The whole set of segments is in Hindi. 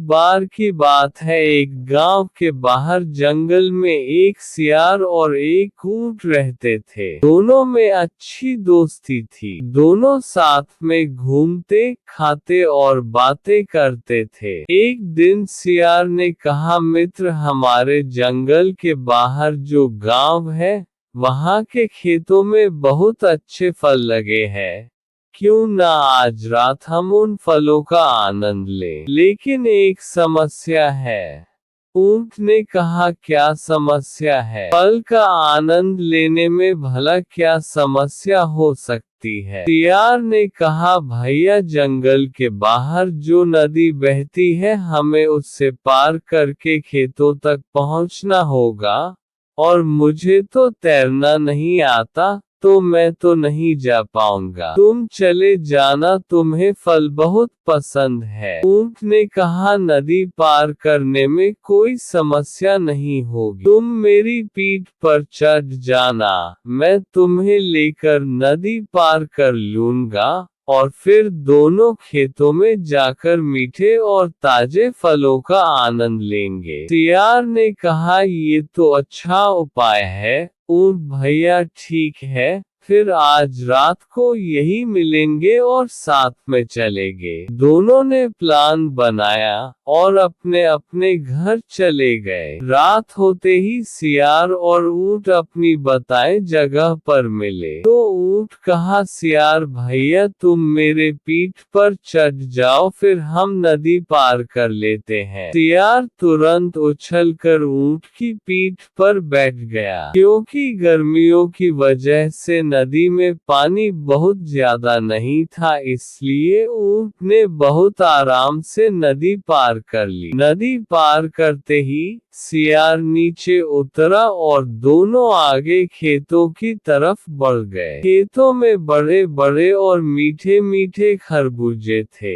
बार की बात है, एक गांव के बाहर जंगल में एक सियार और एक ऊंट रहते थे। दोनों में अच्छी दोस्ती थी। दोनों साथ में घूमते, खाते और बातें करते थे। एक दिन सियार ने कहा, मित्र, हमारे जंगल के बाहर जो गांव है, वहां के खेतों में बहुत अच्छे फल लगे हैं। क्यों ना आज रात हम उन फलों का आनंद लें? लेकिन एक समस्या है। ऊंट ने कहा, क्या समस्या है? फल का आनंद लेने में भला क्या समस्या हो सकती है? सियार ने कहा, भैया, जंगल के बाहर जो नदी बहती है, हमें उससे पार करके खेतों तक पहुंचना होगा, और मुझे तो तैरना नहीं आता, तो मैं तो नहीं जा पाऊंगा। तुम चले जाना, तुम्हें फल बहुत पसंद है। ऊंट ने कहा, नदी पार करने में कोई समस्या नहीं होगी। तुम मेरी पीठ पर चढ़ जाना, मैं तुम्हें लेकर नदी पार कर लूंगा, और फिर दोनों खेतों में जाकर मीठे और ताजे फलों का आनंद लेंगे। सियार ने कहा, ये तो अच्छा उपाय है। ऊंट भैया, ठीक है, फिर आज रात को यही मिलेंगे और साथ में चलेंगे। दोनों ने प्लान बनाया और अपने अपने घर चले गए। रात होते ही सियार और ऊंट अपनी बताए जगह पर मिले। तो ऊंट कहा, सियार भैया, तुम मेरे पीठ पर चढ़ जाओ, फिर हम नदी पार कर लेते हैं। सियार तुरंत उछलकर ऊंट की पीठ पर बैठ गया। क्योंकि गर्मियों की वजह से नदी में पानी बहुत ज्यादा नहीं था, इसलिए ऊंट ने बहुत आराम से नदी पार कर ली। नदी पार करते ही सियार नीचे उतरा और दोनों आगे खेतों की तरफ बढ़ गए। खेतों में बड़े बड़े और मीठे मीठे खरबूजे थे।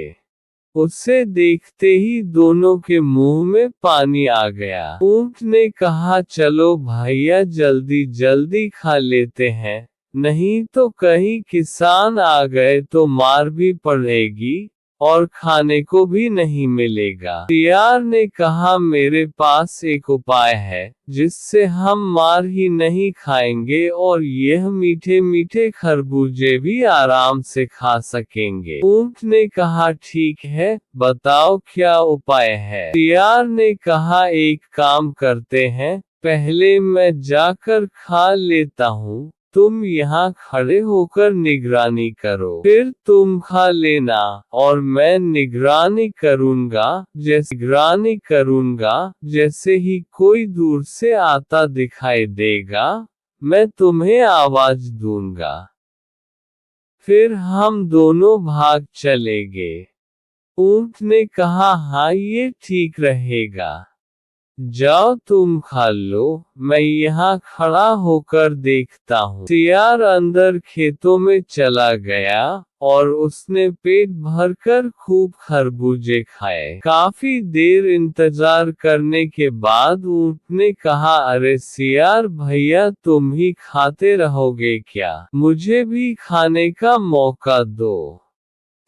उसे देखते ही दोनों के मुंह में पानी आ गया। ऊंट ने कहा, चलो भैया, जल्दी जल्दी खा लेते हैं, नहीं तो कहीं किसान आ गए तो मार भी पड़ेगी और खाने को भी नहीं मिलेगा। सियार ने कहा, मेरे पास एक उपाय है, जिससे हम मार ही नहीं खाएंगे और यह मीठे मीठे खरबूजे भी आराम से खा सकेंगे। ऊंट ने कहा, ठीक है, बताओ क्या उपाय है। सियार ने कहा, एक काम करते हैं, पहले मैं जाकर खा लेता हूँ, तुम यहाँ खड़े होकर निगरानी करो, फिर तुम खा लेना और मैं निगरानी करूँगा, जैसे ही कोई दूर से आता दिखाई देगा, मैं तुम्हें आवाज दूंगा, फिर हम दोनों भाग चलेंगे। ऊंट ने कहा, हाँ, ये ठीक रहेगा। जाओ तुम खा लो, मैं यहाँ खड़ा होकर देखता हूँ। सियार अंदर खेतों में चला गया और उसने पेट भरकर खूब खरबूजे खाए। काफी देर इंतजार करने के बाद ऊंट ने कहा, अरे सियार भैया, तुम ही खाते रहोगे क्या? मुझे भी खाने का मौका दो।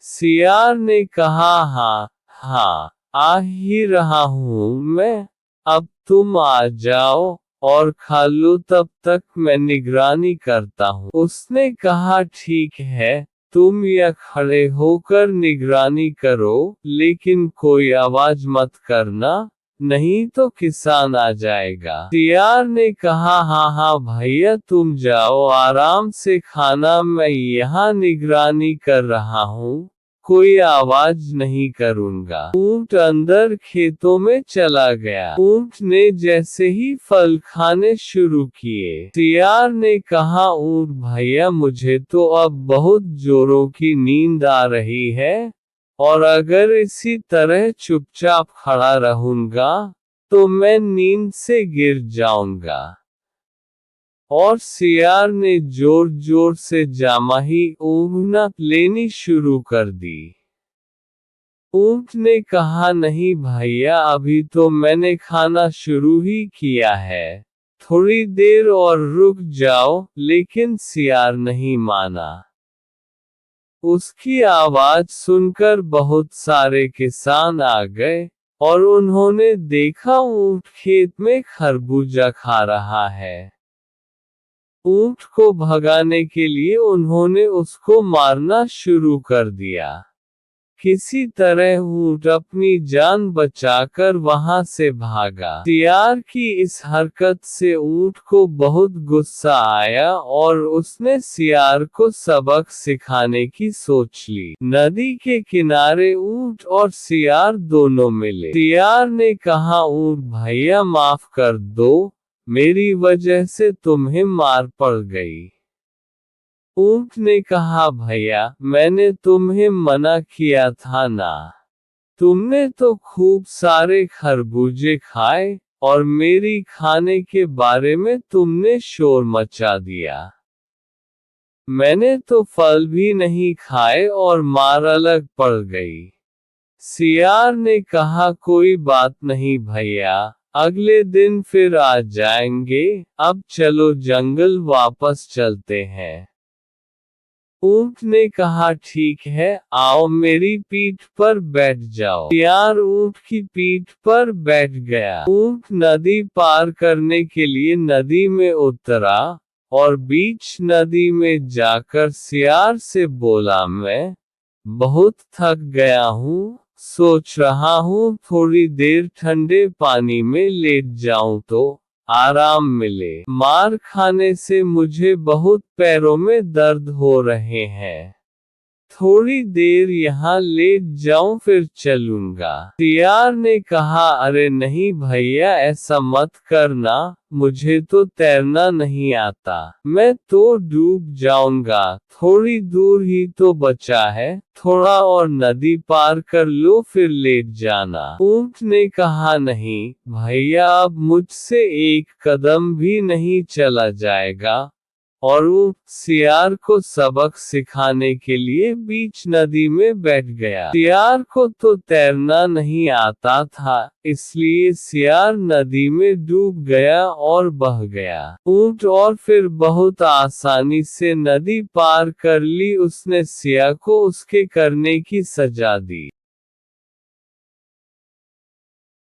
सियार ने कहा, हाँ हाँ, आ ही रहा हूँ मैं, अब तुम आ जाओ और खा लो, तब तक मैं निगरानी करता हूँ। उसने कहा, ठीक है, तुम या खड़े होकर निगरानी करो, लेकिन कोई आवाज मत करना, नहीं तो किसान आ जाएगा। सियार ने कहा, हाँ हाँ भैया, तुम जाओ, आराम से खाना, मैं यहाँ निगरानी कर रहा हूँ, कोई आवाज नहीं करूँगा। ऊंट अंदर खेतों में चला गया। ऊंट ने जैसे ही फल खाने शुरू किए, सियार ने कहा, ऊंट भैया, मुझे तो अब बहुत जोरों की नींद आ रही है, और अगर इसी तरह चुपचाप खड़ा रहूंगा, तो मैं नींद से गिर जाऊंगा। और सियार ने जोर जोर से जामाही ऊँघना लेनी शुरू कर दी। ऊंट ने कहा, नहीं भैया, अभी तो मैंने खाना शुरू ही किया है, थोड़ी देर और रुक जाओ, लेकिन सियार नहीं माना। उसकी आवाज सुनकर बहुत सारे किसान आ गए और उन्होंने देखा ऊंट खेत में खरबूजा खा रहा है। ऊंट को भगाने के लिए उन्होंने उसको मारना शुरू कर दिया। किसी तरह ऊंट अपनी जान बचाकर वहां से भागा। सियार की इस हरकत से ऊंट को बहुत गुस्सा आया और उसने सियार को सबक सिखाने की सोच ली। नदी के किनारे ऊंट और सियार दोनों मिले। सियार ने कहा, ऊंट भैया माफ कर दो, मेरी वजह से तुम्हें मार पड़ गई। ऊंट ने कहा, भैया मैंने तुम्हें मना किया था ना। तुमने तो खूब सारे खरबूजे खाए, और मेरी खाने के बारे में तुमने शोर मचा दिया। मैंने तो फल भी नहीं खाए और मार अलग पड़ गई। सियार ने कहा, कोई बात नहीं भैया, अगले दिन फिर आ जाएंगे, अब चलो जंगल वापस चलते हैं। ऊंट ने कहा, ठीक है, आओ मेरी पीठ पर बैठ जाओ। सियार ऊंट की पीठ पर बैठ गया। ऊंट नदी पार करने के लिए नदी में उतरा, और बीच नदी में जाकर सियार से बोला, मैं बहुत थक गया हूँ, सोच रहा हूँ थोड़ी देर ठंडे पानी में लेट जाऊं तो आराम मिले। मार खाने से मुझे बहुत पैरों में दर्द हो रहे हैं। थोड़ी देर यहाँ लेट जाऊं फिर चलूंगा। सियार ने कहा, अरे नहीं भैया ऐसा मत करना, मुझे तो तैरना नहीं आता, मैं तो डूब जाऊंगा, थोड़ी दूर ही तो बचा है, थोड़ा और नदी पार कर लो फिर लेट जाना। ऊंट ने कहा, नहीं भैया अब मुझसे एक कदम भी नहीं चला जाएगा, और ऊंट सियार को सबक सिखाने के लिए बीच नदी में बैठ गया। सियार को तो तैरना नहीं आता था, इसलिए सियार नदी में डूब गया और बह गया। ऊंट और फिर बहुत आसानी से नदी पार कर ली। उसने सियार को उसके करने की सजा दी।